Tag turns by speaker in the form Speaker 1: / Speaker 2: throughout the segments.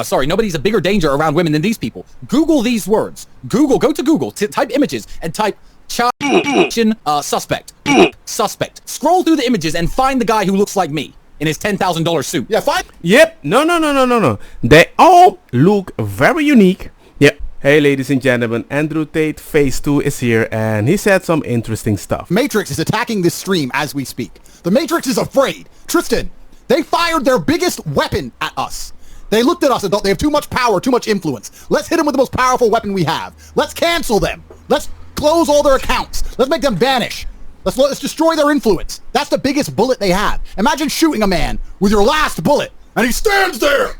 Speaker 1: Sorry, nobody's a bigger danger around women than these people. Google these words. Go to Google, type images, and type suspect. Suspect. Scroll through the images and find the guy who looks like me in his $10,000 suit.
Speaker 2: Yeah, fine.
Speaker 3: Yep. No. They all look very unique. Yep. Hey, ladies and gentlemen, Andrew Tate Phase 2 is here, and he said some interesting stuff.
Speaker 2: Matrix is attacking this stream as we speak. The Matrix is afraid. Tristan, they fired their biggest weapon at us. They looked at us and thought they have too much power, too much influence. Let's hit them with the most powerful weapon we have. Let's cancel them. Let's close all their accounts. Let's make them vanish. Let's destroy their influence. That's the biggest bullet they have. Imagine shooting a man with your last bullet, and he stands there,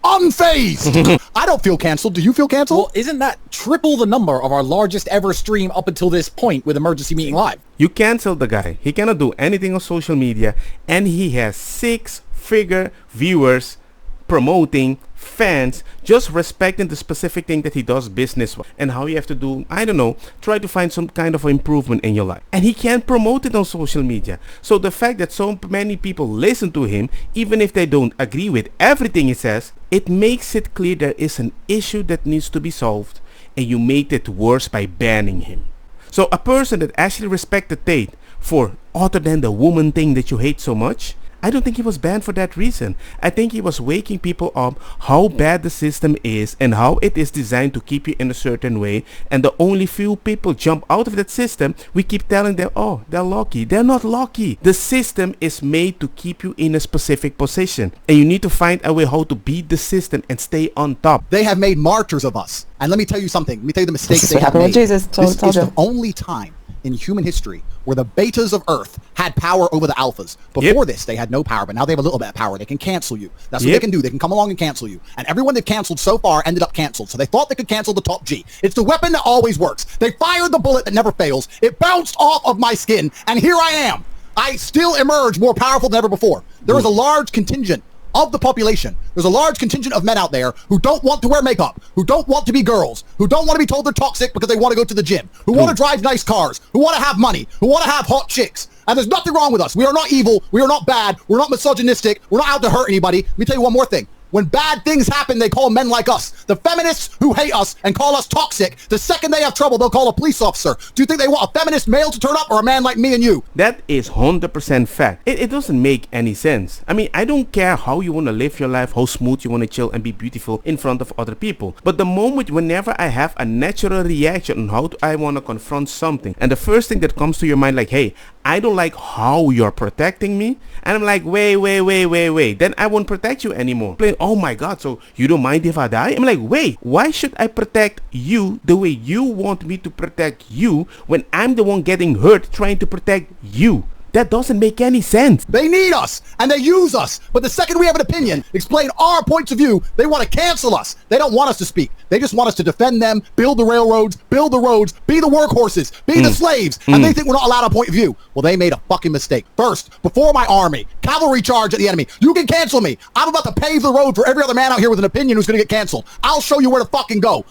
Speaker 2: unfazed. I don't feel canceled. Do you feel canceled?
Speaker 1: Well, isn't that triple the number of our largest ever stream up until this point with Emergency Meeting Live?
Speaker 3: You canceled the guy. He cannot do anything on social media, and he has 6-figure viewers, promoting, fans, just respecting the specific thing that he does business with, and how you have to do, I don't know, try to find some kind of improvement in your life. And he can't promote it on social media. So the fact that so many people listen to him, even if they don't agree with everything he says, it makes it clear there is an issue that needs to be solved, and you made it worse by banning him. So a person that actually respected Tate for other than the woman thing that you hate so much, I don't think he was banned for that reason. I think he was waking people up how bad the system is and how it is designed to keep you in a certain way, and the only few people jump out of that system, we keep telling them, oh, they're lucky. They're not lucky. The system is made to keep you in a specific position, and you need to find a way how to beat the system and stay on top.
Speaker 2: They have made martyrs of us. And let me tell you something. Let me tell you the mistakes they have
Speaker 4: happened
Speaker 2: made.
Speaker 4: with Jesus.
Speaker 2: This is the only time in human history where the betas of Earth had power over the alphas. Before this, they had no power, but now they have a little bit of power. They can cancel you. That's what they can do. They can come along and cancel you. And everyone that canceled so far ended up canceled. So they thought they could cancel the top G. It's the weapon that always works. They fired the bullet that never fails. It bounced off of my skin, and here I am. I still emerge more powerful than ever before. There is a large contingent of the population. There's a large contingent of men out there who don't want to wear makeup, who don't want to be girls, who don't want to be told they're toxic because they want to go to the gym, who want to drive nice cars, who want to have money, who want to have hot chicks. And there's nothing wrong with us. We are not evil. We are not bad. We're not misogynistic. We're not out to hurt anybody. Let me tell you one more thing. When bad things happen, they call men like us. The feminists who hate us and call us toxic, the second they have trouble, they'll call a police officer. Do you think they want a feminist male to turn up or a man like me and you?
Speaker 3: That is 100% fact. It doesn't make any sense. I mean, I don't care how you want to live your life, how smooth you want to chill and be beautiful in front of other people. But the moment whenever I have a natural reaction on how I want to confront something, and the first thing that comes to your mind like, hey, I don't like how you're protecting me, and I'm like, wait, then I won't protect you anymore. Oh my god, so you don't mind if I die? I'm like, wait, why should I protect you the way you want me to protect you when I'm the one getting hurt trying to protect you? That doesn't make any sense.
Speaker 2: They need us, and they use us. But the second we have an opinion, explain our points of view, they want to cancel us. They don't want us to speak. They just want us to defend them, build the railroads, build the roads, be the workhorses, be the slaves, and they think we're not allowed a point of view. Well, they made a fucking mistake. First, before my army, cavalry charge at the enemy. You can cancel me. I'm about to pave the road for every other man out here with an opinion who's going to get canceled. I'll show you where to fucking go.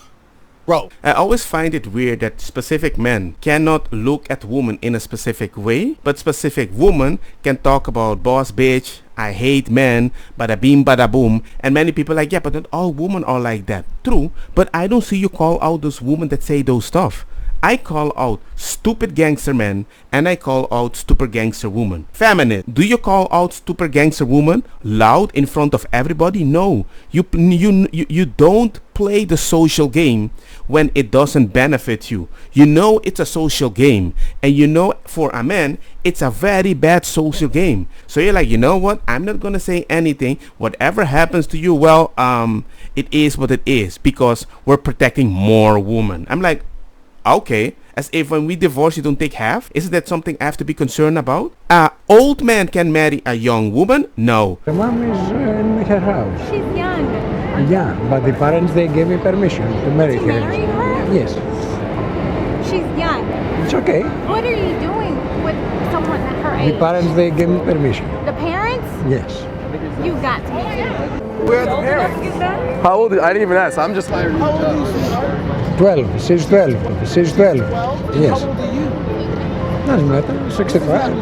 Speaker 2: Bro.
Speaker 3: I always find it weird that specific men cannot look at women in a specific way, but specific women can talk about boss bitch, I hate men, bada beam bada boom, and many people are like, yeah, but not all women are like that. True, but I don't see you call out those women that say those stuff. I call out stupid gangster men, and I call out stupid gangster woman. Feminist, do you call out stupid gangster woman loud in front of everybody? No, you don't play the social game when it doesn't benefit you. You know it's a social game, and you know for a man it's a very bad social game. So you're like, you know what, I'm not gonna say anything. Whatever happens to you, well, it is what it is, because we're protecting more women. I'm like, okay, as if when we divorce you don't take half? Isn't that something I have to be concerned about? Old man can marry a young woman? No.
Speaker 5: The mom is in her house.
Speaker 6: She's young.
Speaker 5: Yeah, but the parents, they gave me permission to marry her.
Speaker 6: Marry her?
Speaker 5: Yes.
Speaker 6: She's young.
Speaker 5: It's okay.
Speaker 6: What are you doing with someone at her age?
Speaker 5: The parents, they gave me permission.
Speaker 6: The parents?
Speaker 5: Yes.
Speaker 6: You got to be kidding.
Speaker 7: Where are the parents? How old? I didn't even ask. I'm just hired. How old are you?
Speaker 5: 12. She's 12. She's 12. Yes.
Speaker 7: How old are you?
Speaker 5: Doesn't matter. 65.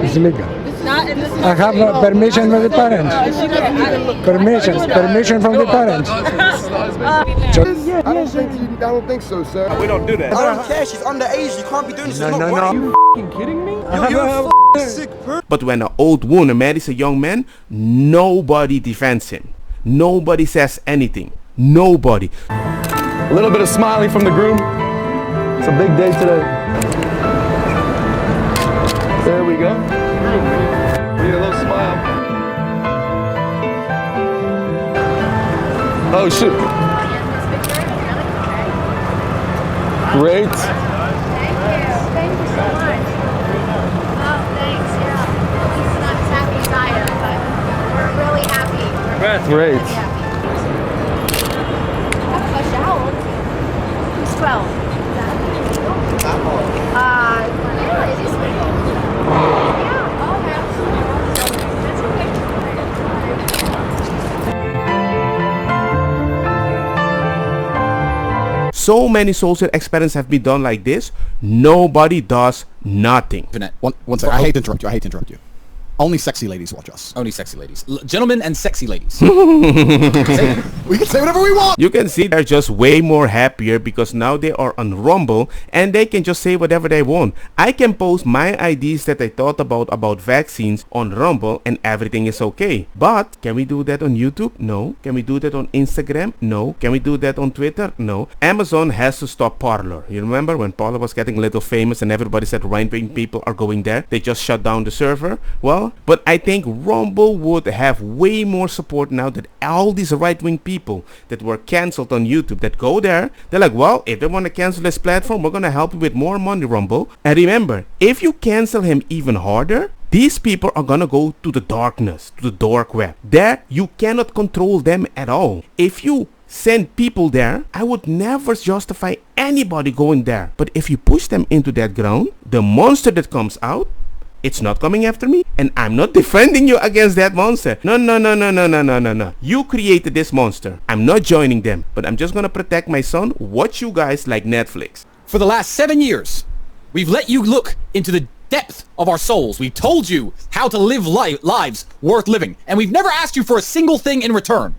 Speaker 5: It's legal.
Speaker 6: Not
Speaker 5: I have permission from the parents. Permission from the parents.
Speaker 7: I don't think so, sir.
Speaker 3: We don't do that.
Speaker 4: I don't care. She's underage. You can't be doing this. It's not right.
Speaker 7: You kidding me?
Speaker 4: You're a sick person.
Speaker 3: But when an old woman marries a young man, nobody defends him. Nobody says anything. Nobody.
Speaker 7: A little bit of smiling from the groom. It's a big day today. There we go. We need a little smile. Oh shoot. Great.
Speaker 6: Thank you so much. Oh, thanks. Yeah. He's not as happy as I am, but we're really happy.
Speaker 7: Great.
Speaker 6: How old? He's 12. Yeah, it is legal. Yeah. Oh, that's okay.
Speaker 3: So many social experiments have been done like this. Nobody does nothing.
Speaker 2: One second. I hate to interrupt you. Only sexy ladies watch us.
Speaker 1: Only sexy ladies. Gentlemen and sexy ladies.
Speaker 2: We can say whatever we want.
Speaker 3: You can see they're just way more happier because now they are on Rumble and they can just say whatever they want. I can post my ideas that I thought about vaccines on Rumble and everything is okay. But can we do that on YouTube? No. Can we do that on Instagram? No. Can we do that on Twitter? No. Amazon has to stop Parler. You remember when Parler was getting a little famous and everybody said right-wing people are going there? They just shut down the server. Well, but I think Rumble would have way more support now that all these right-wing people that were cancelled on YouTube that go there, they're like, well, if they want to cancel this platform, we're going to help you with more money, Rumble. And remember, if you cancel him even harder, these people are gonna go to the darkness, to the dark web. There, you cannot control them at all. If you send people there, I would never justify anybody going there. But if you push them into that ground, the monster that comes out, it's not coming after me, and I'm not defending you against that monster. No. You created this monster. I'm not joining them, but I'm just gonna protect my son. Watch you guys like Netflix.
Speaker 1: For the last 7 years, we've let you look into the depth of our souls. We've told you how to live lives worth living, and we've never asked you for a single thing in return.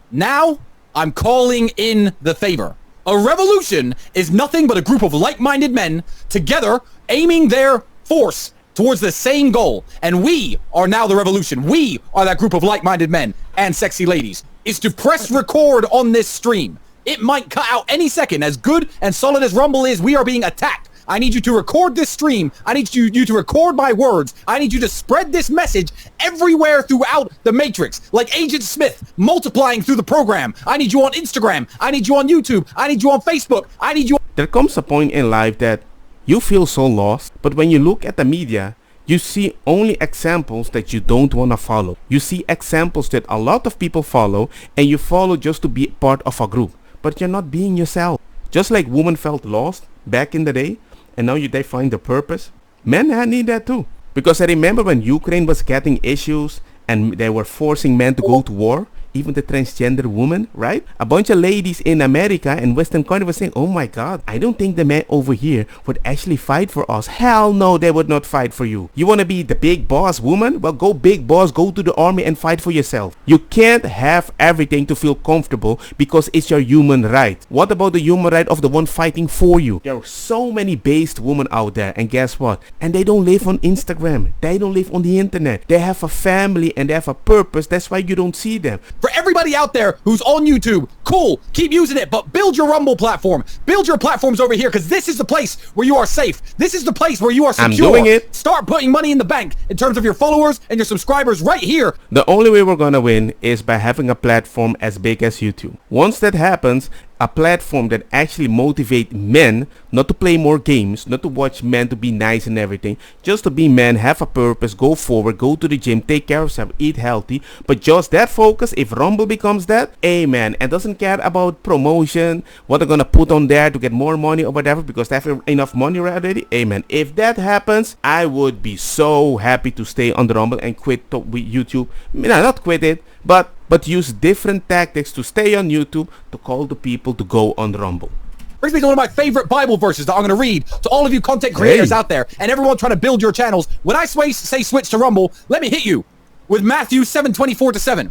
Speaker 1: Now, I'm calling in the favor. A revolution is nothing but a group of like-minded men together aiming their force towards the same goal. And we are now the revolution. We are that group of like-minded men and sexy ladies. Is to press record on this stream. It might cut out any second. As good and solid as Rumble is, we are being attacked. I need you to record this stream. I need you to record my words. I need you to spread this message everywhere throughout the Matrix, like Agent Smith multiplying through the program. I need you on Instagram. I need you on YouTube. I need you on Facebook. I need you.
Speaker 3: There comes a point in life that you feel so lost, but when you look at the media, you see only examples that you don't want to follow. You see examples that a lot of people follow, and you follow just to be part of a group, but you're not being yourself. Just like women felt lost back in the day, and now they find the purpose. Men need that too. Because I remember when Ukraine was getting issues and they were forcing men to go to war, even the transgender woman, right? A bunch of ladies in America and Western countries were saying, oh my God, I don't think the men over here would actually fight for us. Hell no, they would not fight for you. You want to be the big boss woman? Well, go big boss, go to the army and fight for yourself. You can't have everything to feel comfortable because it's your human right. What about the human right of the one fighting for you? There are so many based women out there, and guess what? And they don't live on Instagram. They don't live on the internet. They have a family and they have a purpose. That's why you don't see them.
Speaker 1: For everybody out there who's on YouTube, cool, keep using it, but build your Rumble platform. Build your platforms over here, because this is the place where you are safe. This is the place where you are secure.
Speaker 3: I'm doing it.
Speaker 1: Start putting money in the bank in terms of your followers and your subscribers right here.
Speaker 3: The only way we're gonna win is by having a platform as big as YouTube. Once that happens, a platform that actually motivate men not to play more games, not to watch men to be nice and everything, just to be men, have a purpose, go forward, go to the gym, take care of yourself, eat healthy, but just that focus. If Rumble becomes that, amen, and doesn't care about promotion, what they're gonna put on there to get more money or whatever, because they have enough money already, amen. If that happens, I would be so happy to stay on the Rumble and quit with YouTube. Not quit it, but use different tactics to stay on YouTube to call the people to go on the Rumble.
Speaker 1: Brings me to one of my favorite Bible verses that I'm going to read to all of you content creators out there and everyone trying to build your channels. When I say switch to Rumble, let me hit you with Matthew 7:24-7.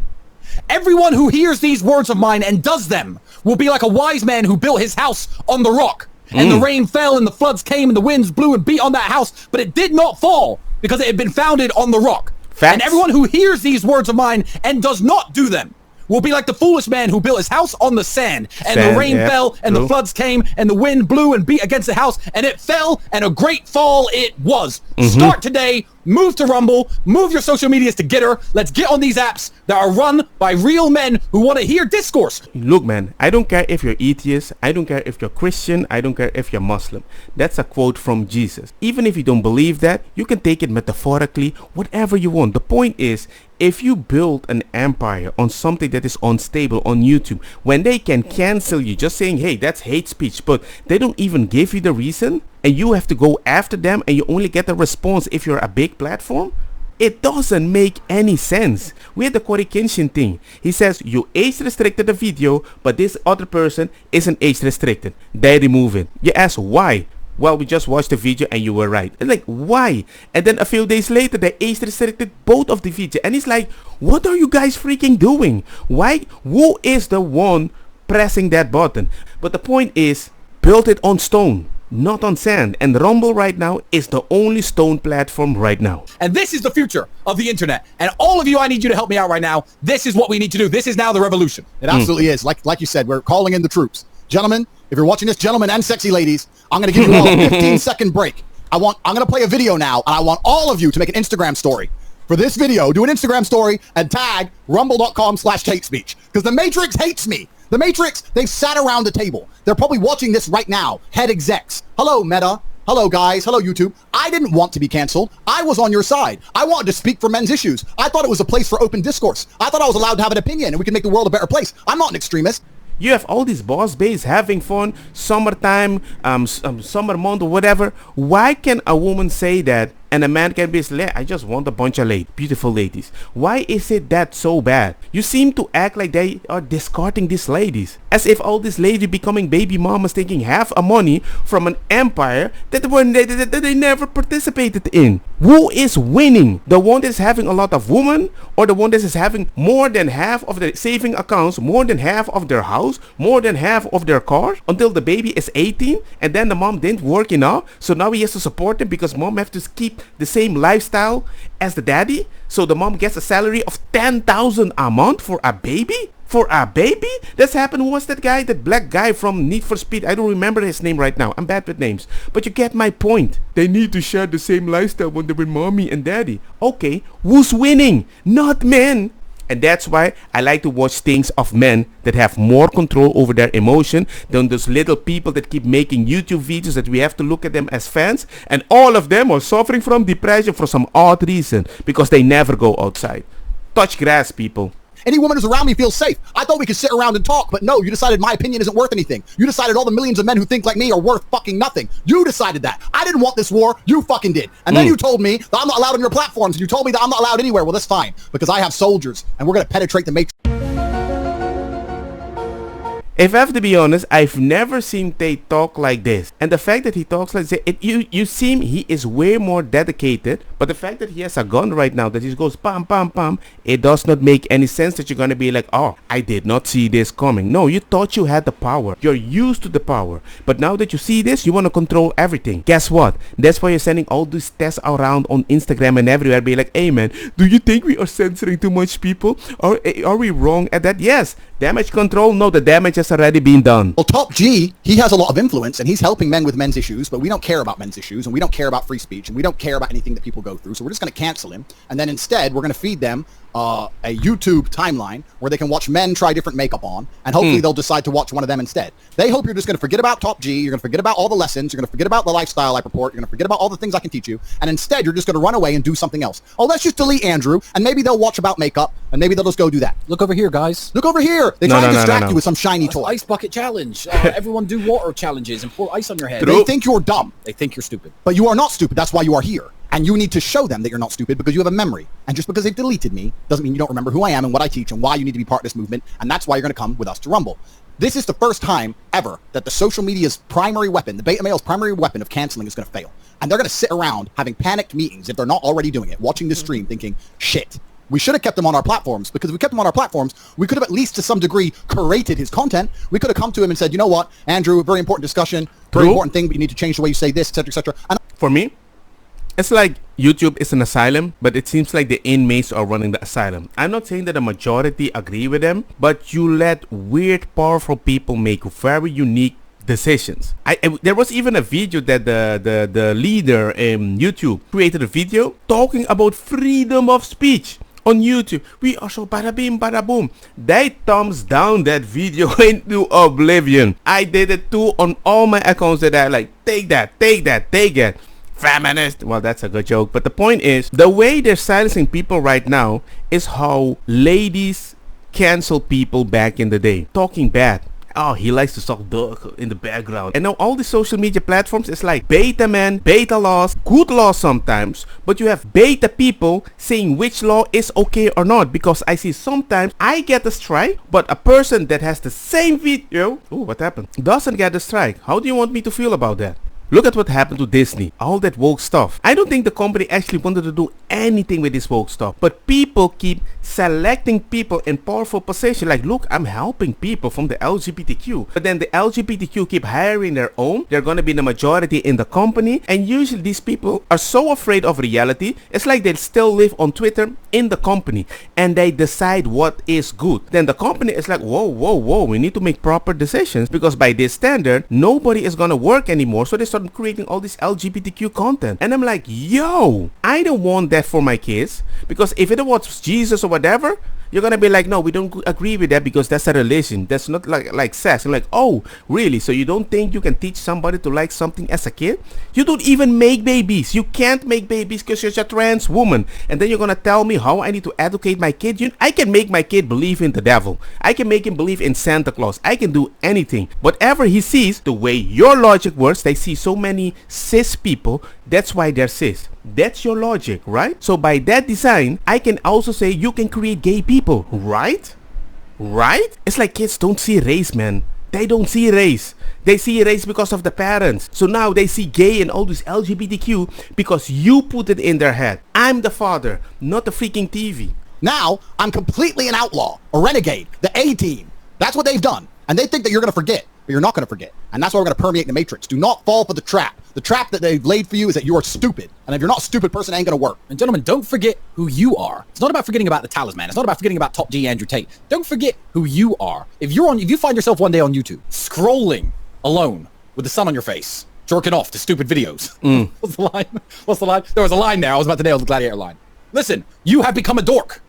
Speaker 1: Everyone who hears these words of mine and does them will be like a wise man who built his house on the rock. And the rain fell and the floods came and the winds blew and beat on that house, but it did not fall because it had been founded on the rock.
Speaker 3: Facts.
Speaker 1: And everyone who hears these words of mine and does not do them will be like the foolish man who built his house on the sand. And the rain fell and the floods came and the wind blew and beat against the house and it fell and a great fall it was. Start today. Move to Rumble. Move your social medias to Getter. Let's get on these apps that are run by real men who want to hear discourse.
Speaker 3: Look, man, I don't care if you're atheist. I don't care if you're Christian. I don't care if you're Muslim. That's a quote from Jesus. Even if you don't believe that, you can take it metaphorically, whatever you want. The point is, if you build an empire on something that is unstable on YouTube, when they can cancel you just saying, hey, that's hate speech, but they don't even give you the reason, and you have to go after them and you only get a response if you're a big platform, it doesn't make any sense. We had the Corey Kenshin thing. He says you age restricted the video, but this other person isn't age restricted. They remove it. You ask why? Well, we just watched the video and you were right. And like, why? And then a few days later, they age restricted both of the video. And it's like, what are you guys freaking doing? Why? Who is the one pressing that button? But the point is, build it on stone, not on sand. And Rumble right now is the only stone platform right now.
Speaker 1: And this is the future of the internet. And all of you, I need you to help me out right now. This is what we need to do. This is now the revolution.
Speaker 2: It absolutely is. Like you said, we're calling in the troops. Gentlemen, if you're watching this, gentlemen and sexy ladies, I'm going to give you all a 15-second break. I'm going to play a video now, and I want all of you to make an Instagram story. For this video, do an Instagram story and tag rumble.com/hatespeech. Because the Matrix hates me. The Matrix, they've sat around the table. They're probably watching this right now. Head execs. Hello, Meta. Hello, guys. Hello, YouTube. I didn't want to be canceled. I was on your side. I wanted to speak for men's issues. I thought it was a place for open discourse. I thought I was allowed to have an opinion and we could make the world a better place. I'm not an extremist.
Speaker 3: You have all these boss babes having fun, summertime, summer month or whatever. Why can a woman say that and a man can be like, I just want a bunch of beautiful ladies? Why is it that so bad? You seem to act like they are discarding these ladies, as if all these ladies becoming baby mamas taking half a money from an empire that they never participated in. Who is winning? The one that is having a lot of women, or the one that is having more than half of their saving accounts, more than half of their house, more than half of their car, until the baby is 18 and then the mom didn't work enough, so now he has to support them because mom have to keep the same lifestyle as the daddy, so the mom gets a salary of 10,000 a month for a baby? For a baby? That's happened. Who was that guy? That black guy from Need for Speed. I don't remember his name right now. I'm bad with names. But you get my point. They need to share the same lifestyle when they're with mommy and daddy. Okay, who's winning? Not men. And that's why I like to watch things of men that have more control over their emotion than those little people that keep making YouTube videos that we have to look at them as fans. And all of them are suffering from depression for some odd reason because they never go outside. Touch grass, people.
Speaker 2: Any woman who's around me feels safe. I thought we could sit around and talk, but no, you decided my opinion isn't worth anything. You decided all the millions of men who think like me are worth fucking nothing. You decided that. I didn't want this war. You fucking did. And then you told me that I'm not allowed on your platforms, and you told me that I'm not allowed anywhere. Well, that's fine, because I have soldiers, and we're going to penetrate the Matrix.
Speaker 3: If I have to be honest, I've never seen Tate talk like this. And the fact that he talks like this, you seem he is way more dedicated. But the fact that he has a gun right now, that he goes pam, pam, pam, it does not make any sense that you're going to be like, oh, I did not see this coming. No, you thought you had the power. You're used to the power. But now that you see this, you want to control everything. Guess what? That's why you're sending all these tests around on Instagram and everywhere. Be like, hey man, do you think we are censoring too much people? Or are we wrong at that? Yes. Damage control? No, the damage has already been done.
Speaker 2: Well, Top G, he has a lot of influence, and he's helping men with men's issues, but we don't care about men's issues, and we don't care about free speech, and we don't care about anything that people go through, so we're just going to cancel him, and then instead, we're going to feed them a YouTube timeline where they can watch men try different makeup on, and hopefully they'll decide to watch one of them instead. They hope you're just going to forget about Top G, you're going to forget about all the lessons, you're going to forget about the lifestyle I purport, you're going to forget about all the things I can teach you, and instead, you're just going to run away and do something else. Oh, let's just delete Andrew, and maybe they'll watch about makeup, and maybe they'll just go do that.
Speaker 1: Look over here, guys.
Speaker 2: Look over here. They try to distract you with some shiny toy.
Speaker 1: Ice bucket challenge. Everyone do water challenges and pour ice on your head.
Speaker 2: They think you're dumb.
Speaker 1: They think you're stupid.
Speaker 2: But you are not stupid. That's why you are here. And you need to show them that you're not stupid because you have a memory. And just because they've deleted me doesn't mean you don't remember who I am and what I teach and why you need to be part of this movement, and that's why you're going to come with us to Rumble. This is the first time ever that the social media's primary weapon, the beta male's primary weapon of canceling, is going to fail. And they're going to sit around having panicked meetings, if they're not already doing it, watching this stream thinking, shit, we should have kept him on our platforms, because if we kept him on our platforms, we could have at least to some degree curated his content. We could have come to him and said, you know what, Andrew, very important discussion, very important thing, but you need to change the way you say this, etc., etc. And
Speaker 3: for me, it's like YouTube is an asylum, but it seems like the inmates are running the asylum. I'm not saying that the majority agree with them, but you let weird, powerful people make very unique decisions. There was even a video that the leader in YouTube created a video talking about freedom of speech on YouTube. We are so bada bing bada boom. They thumbs down that video into oblivion. I did it too on all my accounts that I like, take that, take that, take it. Feminist. Well, that's a good joke, but the point is, the way they're silencing people right now is how ladies cancel people back in the day, talking bad. Oh, he likes to suck dick in the background. And now all the social media platforms is like beta men, beta laws, good laws sometimes, but you have beta people saying which law is okay or not, because I see sometimes I get a strike, but a person that has the same video, what happened, doesn't get a strike. How do you want me to feel about that? Look at what happened to Disney, all that woke stuff. I don't think the company actually wanted to do anything with this woke stuff, but people keep selecting people in powerful positions. Like, look, I'm helping people from the LGBTQ, but then the LGBTQ keep hiring their own. They're gonna be the majority in the company, and usually these people are so afraid of reality. It's like they still live on Twitter in the company, and they decide what is good. Then the company is like, whoa, whoa, whoa, we need to make proper decisions, because by this standard, nobody is gonna work anymore. So they start creating all this LGBTQ content, and I'm like, yo, I don't want that for my kids, because if it was Jesus or whatever, you're gonna be like, no, we don't agree with that, because that's a religion, that's not like sex. I'm like, oh, really? So you don't think you can teach somebody to like something as a kid? You don't even make babies. You can't make babies because you're a trans woman, and then you're gonna tell me how I need to educate my kid? I can make my kid believe in the devil. I can make him believe in Santa Claus. I can do anything. Whatever he sees, the way your logic works, they see so many cis people, that's why they're cis. That's your logic, right? So by that design, I can also say you can create gay people, right? Right? It's like kids don't see race, man. They don't see race. They see race because of the parents. So now they see gay and all this LGBTQ because you put it in their head. I'm the father, not the freaking TV.
Speaker 2: now I'm completely an outlaw, a renegade, the A-team. That's what they've done. And they think that you're going to forget. But you're not going to forget. And that's why we're going to permeate the matrix. Do not fall for the trap. The trap that they've laid for you is that you are stupid. And if you're not a stupid person, it ain't going to work.
Speaker 1: And gentlemen, don't forget who you are. It's not about forgetting about the talisman. It's not about forgetting about Top G Andrew Tate. Don't forget who you are. If you find yourself one day on YouTube scrolling alone with the sun on your face, jerking off to stupid videos. What's the line? What's the line? There was a line there. I was about to nail the gladiator line. Listen, you have become a dork.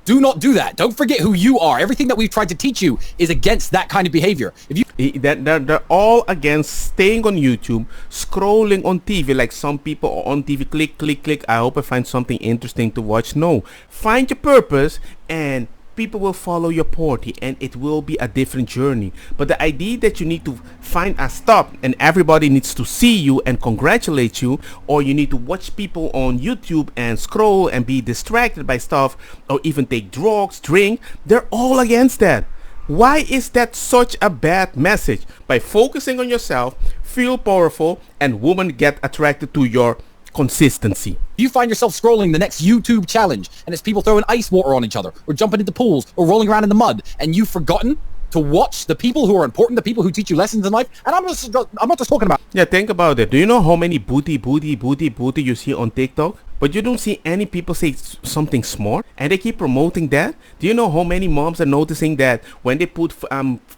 Speaker 1: Do not do that. Don't forget who you are. Everything that we've tried to teach you is against that kind of behavior. If you
Speaker 3: they're all against staying on YouTube, scrolling on TV, like some people are on TV, click. I hope I find something interesting to watch. No, find your purpose and people will follow your party and it will be a different journey. But the idea that you need to find a stop and everybody needs to see you and congratulate you, or you need to watch people on YouTube and scroll and be distracted by stuff, or even take drugs, drink, they're all against that. Why is that such a bad message? By focusing on yourself, feel powerful, and women get attracted to your consistency.
Speaker 1: You find yourself scrolling the next YouTube challenge and it's people throwing ice water on each other or jumping into pools or rolling around in the mud, and you've forgotten to watch the people who are important, the people who teach you lessons in life. And I'm not just talking about,
Speaker 3: yeah, think about it. Do you know how many booty you see on TikTok? But you don't see any people say something smart, and they keep promoting that. Do you know how many moms are noticing that when they put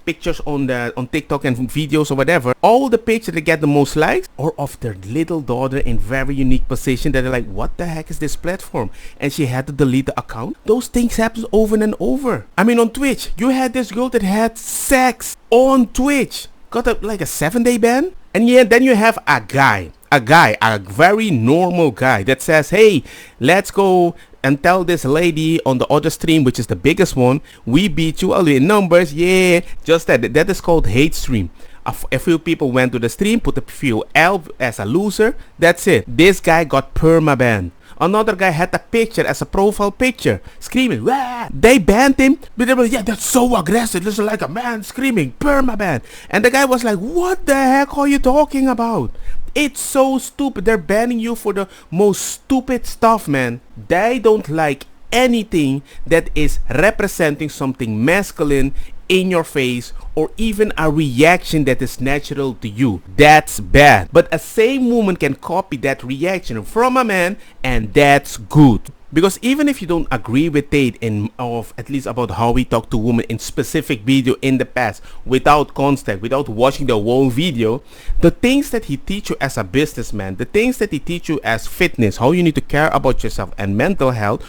Speaker 3: pictures on TikTok and videos or whatever, all the pictures that get the most likes are of their little daughter in very unique position that they're like, what the heck is this platform? And she had to delete the account. Those things happen over and over. I mean, on Twitch, you had this girl that had sex on Twitch, got like a 7-day ban, and yeah, then you have a guy, a very normal guy that says, hey, let's go and tell this lady on the other stream, which is the biggest one, we beat you all in numbers. Yeah, just that is called hate stream. A few people went to the stream, put a few L as a loser. That's it. This guy got permaban. Another guy had a picture as a profile picture, screaming. Wah! They banned him, but they were, yeah, that's so aggressive. This is like a man screaming, permaban. And the guy was like, what the heck are you talking about? It's so stupid. They're banning you for the most stupid stuff, man. They don't like anything that is representing something masculine in your face, or even a reaction that is natural to you. That's bad. But a same woman can copy that reaction from a man, and that's good. Because even if you don't agree with Tate of at least about how he talked to women in specific video in the past, without context, without watching the whole video, the things that he teach you as a businessman, the things that he teach you as fitness, how you need to care about yourself and mental health,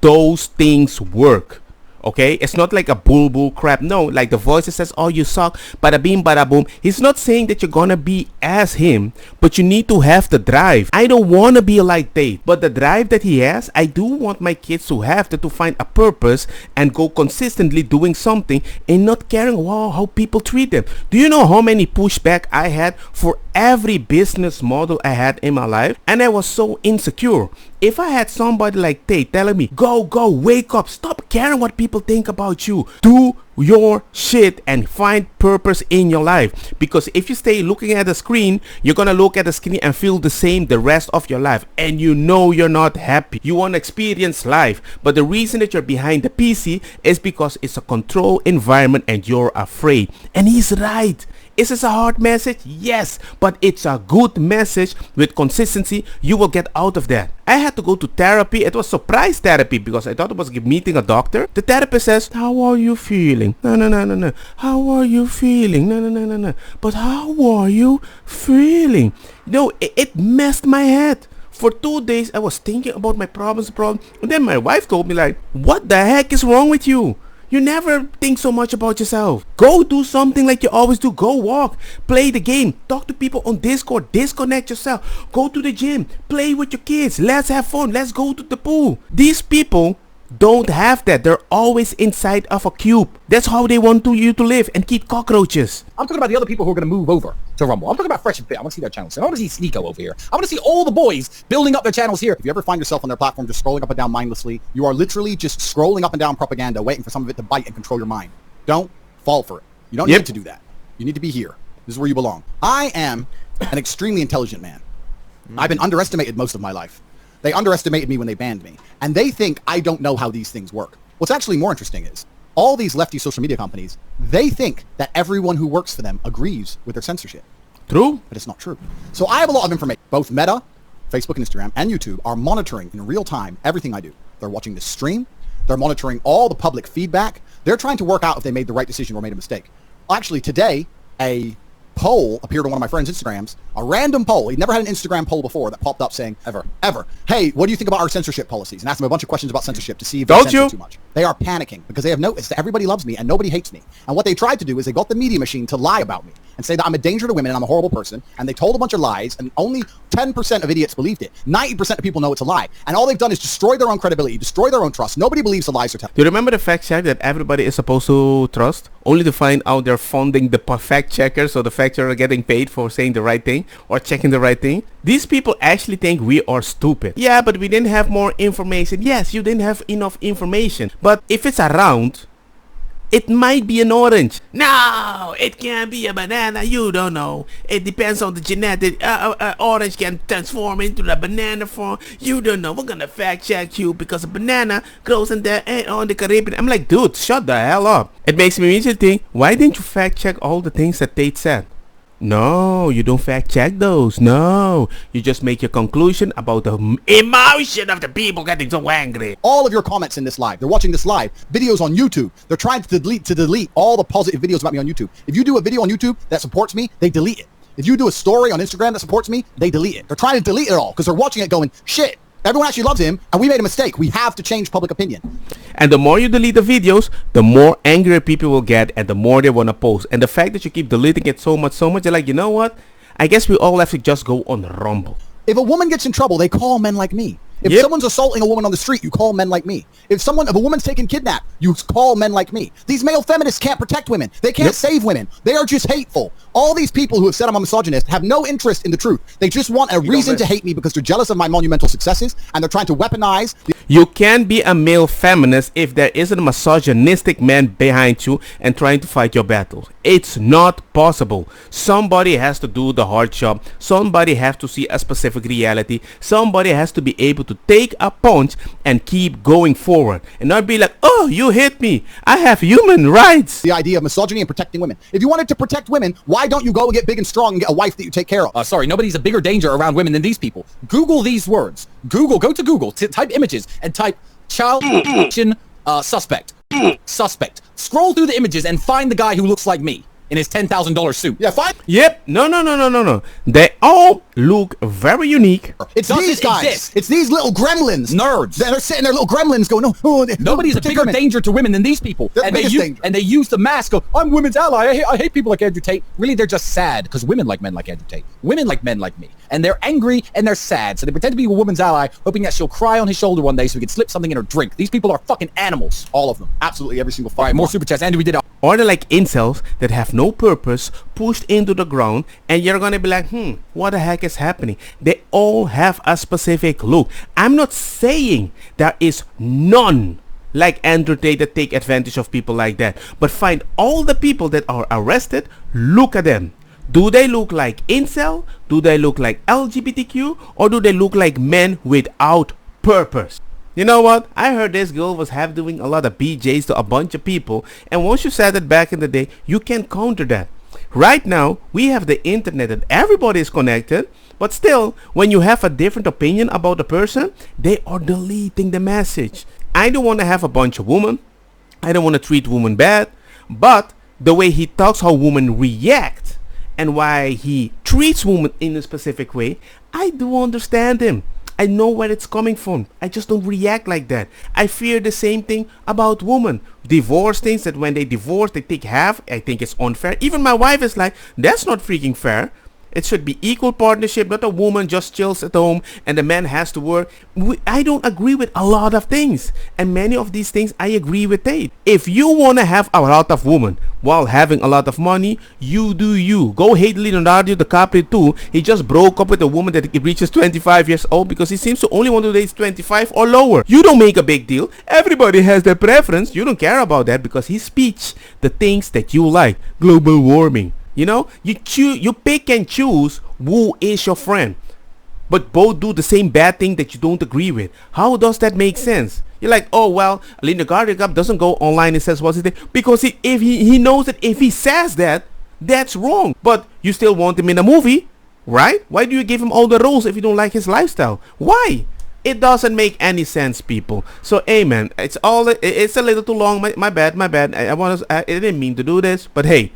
Speaker 3: those things work. Okay, it's not like a bull crap. No, like the voice says, oh, you suck, bada bing bada boom. He's not saying that you're gonna be as him, but you need to have the drive. I don't want to be like Tate, but the drive that he has, I do want my kids to have to find a purpose and go consistently doing something and not caring how people treat them. Do you know how many pushback I had for every business model I had in my life? And I was so insecure. If I had somebody like Tate telling me, go, wake up, stop caring what people think about you, do your shit and find purpose in your life. Because if you stay looking at the screen, you're gonna look at the screen and feel the same the rest of your life, and you know you're not happy. You want to experience life, but the reason that you're behind the PC is because it's a controlled environment and you're afraid. And he's right. Is this a hard message? Yes, but it's a good message. With consistency, you will get out of that. I had to go to therapy. It was surprise therapy because I thought it was meeting a doctor. The therapist says, how are you feeling? No. How are you feeling? No. But how are you feeling? It messed my head. For 2 days, I was thinking about my problems. And then my wife told me like, what the heck is wrong with you? You never think so much about yourself. Go do something like you always do. Go walk, play the game, talk to people on Discord, disconnect yourself, go to the gym, play with your kids, let's have fun, let's go to the pool. These people don't have that. They're always inside of a cube. That's how they want you to live and keep cockroaches.
Speaker 2: I'm talking about the other people who are going to move over to Rumble. I'm talking about Fresh and Fit. I want to see their channels. I want to see Sneeko over here. I want to see all the boys building up their channels here. If you ever find yourself on their platform just scrolling up and down mindlessly, you are literally just scrolling up and down propaganda, waiting for some of it to bite and control your mind. Don't fall for it. You don't need to do that. You need to be here. This is where you belong. I am an extremely intelligent man. I've been underestimated most of my life. They underestimated me when they banned me. And they think I don't know how these things work. What's actually more interesting is all these lefty social media companies, they think that everyone who works for them agrees with their censorship.
Speaker 3: True.
Speaker 2: But it's not true. So I have a lot of information. Both Meta, Facebook and Instagram, and YouTube are monitoring in real time everything I do. They're watching the stream. They're monitoring all the public feedback. They're trying to work out if they made the right decision or made a mistake. Actually, today, a poll appeared on one of my friend's Instagrams, a random poll. He'd never had an Instagram poll before that popped up saying, ever, hey, what do you think about our censorship policies? And asked him a bunch of questions about censorship to see if they censor too much. They are panicking because they have noticed that everybody loves me and nobody hates me. And what they tried to do is they got the media machine to lie about me and say that I'm a danger to women and I'm a horrible person. And they told a bunch of lies, and only 10% of idiots believed it. 90% of people know it's a lie. And all they've done is destroy their own credibility, destroy their own trust. Nobody believes the lies they're telling.
Speaker 3: Do you remember the fact check that everybody is supposed to trust? Only to find out they're funding the fact checkers, so the fact checkers are getting paid for saying the right thing or checking the right thing. These people actually think we are stupid. Yeah, but we didn't have more information. Yes, you didn't have enough information. But if it's around, it might be an orange. No, it can't be a banana. You don't know. It depends on the genetic. Orange can transform into the banana form. You don't know. We're gonna fact check you because a banana grows on the Caribbean. I'm like, dude, shut the hell up. It makes me immediately think, why didn't you fact check all the things that Tate said? No, you don't fact check those. No, you just make your conclusion about the emotion of the people getting so angry.
Speaker 2: All of your comments in this live, they're watching this live, videos on YouTube, they're trying to delete all the positive videos about me on YouTube. If you do a video on YouTube that supports me, they delete it. If you do a story on Instagram that supports me, they delete it. They're trying to delete it all because they're watching it going, shit, everyone actually loves him and we made a mistake. We have to change public opinion.
Speaker 3: And the more you delete the videos, the more angry people will get and the more they want to post. And the fact that you keep deleting it so much, they're like, you know what? I guess we all have to just go on Rumble.
Speaker 2: If a woman gets in trouble, they call men like me. If
Speaker 3: Yep.
Speaker 2: someone's assaulting a woman on the street, you call men like me. If a woman's taken kidnapped, you call men like me. These male feminists can't protect women. They can't save women. They are just hateful. All these people who have said I'm a misogynist have no interest in the truth. They just want a reason to hate me because they're jealous of my monumental successes, and they're trying to weaponize
Speaker 3: You can be a male feminist if there isn't a misogynistic man behind you and trying to fight your battles. It's not possible. Somebody has to do the hard job. Somebody has to see a specific reality. Somebody has to be able to take a punch and keep going forward and not be like, oh, you hit me. I have human rights.
Speaker 2: the idea of misogyny and protecting women. If you wanted to protect women, why don't you go and get big and strong and get a wife that you take care of?
Speaker 1: Sorry, nobody's a bigger danger around women than these people. Google these words. Go to Google, type images and type child suspect. Suspect. Scroll through the images and find the guy who looks like me in his $10,000 suit.
Speaker 2: Yeah, fine.
Speaker 3: Yep. No. They all look very unique.
Speaker 2: It's
Speaker 1: Does
Speaker 2: these
Speaker 1: it
Speaker 2: guys.
Speaker 1: exist?
Speaker 2: It's these little gremlins.
Speaker 1: Nerds.
Speaker 2: They're sitting there, little gremlins going,
Speaker 1: Nobody's a bigger danger to women than these people.
Speaker 2: They're
Speaker 1: And
Speaker 2: the
Speaker 1: they,
Speaker 2: biggest
Speaker 1: use,
Speaker 2: danger.
Speaker 1: and they use the mask of, I'm women's ally. I hate people like Andrew Tate. Really, they're just sad because women like men like Andrew Tate. Women like men like me. And they're angry and they're sad. So they pretend to be a woman's ally, hoping that she'll cry on his shoulder one day so he can slip something in her drink. These people are fucking animals.
Speaker 2: All of them. Absolutely every single
Speaker 1: All right,
Speaker 2: fucking
Speaker 1: more
Speaker 2: one.
Speaker 1: super chats. Andy, we did a
Speaker 3: Or they're like incels that have no purpose, pushed into the ground, and you're gonna be like, what the heck is happening? They all have a specific look. I'm not saying there is none like Andrew Tate that take advantage of people like that, but find all the people that are arrested, look at them. Do they look like incel? Do they look like LGBTQ? Or do they look like men without purpose? You know what? I heard this girl was doing a lot of BJs to a bunch of people, and once you said that back in the day, you can counter that. Right now, we have the internet and everybody is connected, but still, when you have a different opinion about a person, they are deleting the message. I don't want to have a bunch of women. I don't want to treat women bad, but the way he talks how women react and why he treats women in a specific way, I do understand him. I know where it's coming from. I just don't react like that. I fear the same thing about women. Divorce things, that when they divorce, they take half. I think it's unfair. Even my wife is like, that's not freaking fair. It should be equal partnership, not a woman just chills at home and the man has to work. I don't agree with a lot of things. And many of these things I agree with Tate. If you want to have a lot of women while having a lot of money, you do you. Go hate Leonardo DiCaprio too. He just broke up with a woman that reaches 25 years old because he seems to only want to date 25 or lower. You don't make a big deal. Everybody has their preference. You don't care about that because he speaks the things that you like. Global warming. You know, you pick and choose who is your friend, but both do the same bad thing that you don't agree with. How does that make sense? You're like, oh well, Linda Gardicup doesn't go online and says what's his thing because if he knows that if he says that, that's wrong. But you still want him in a movie, right? Why do you give him all the roles if you don't like his lifestyle? Why? It doesn't make any sense, people. So, hey man, it's a little too long. My bad. I didn't mean to do this, but hey.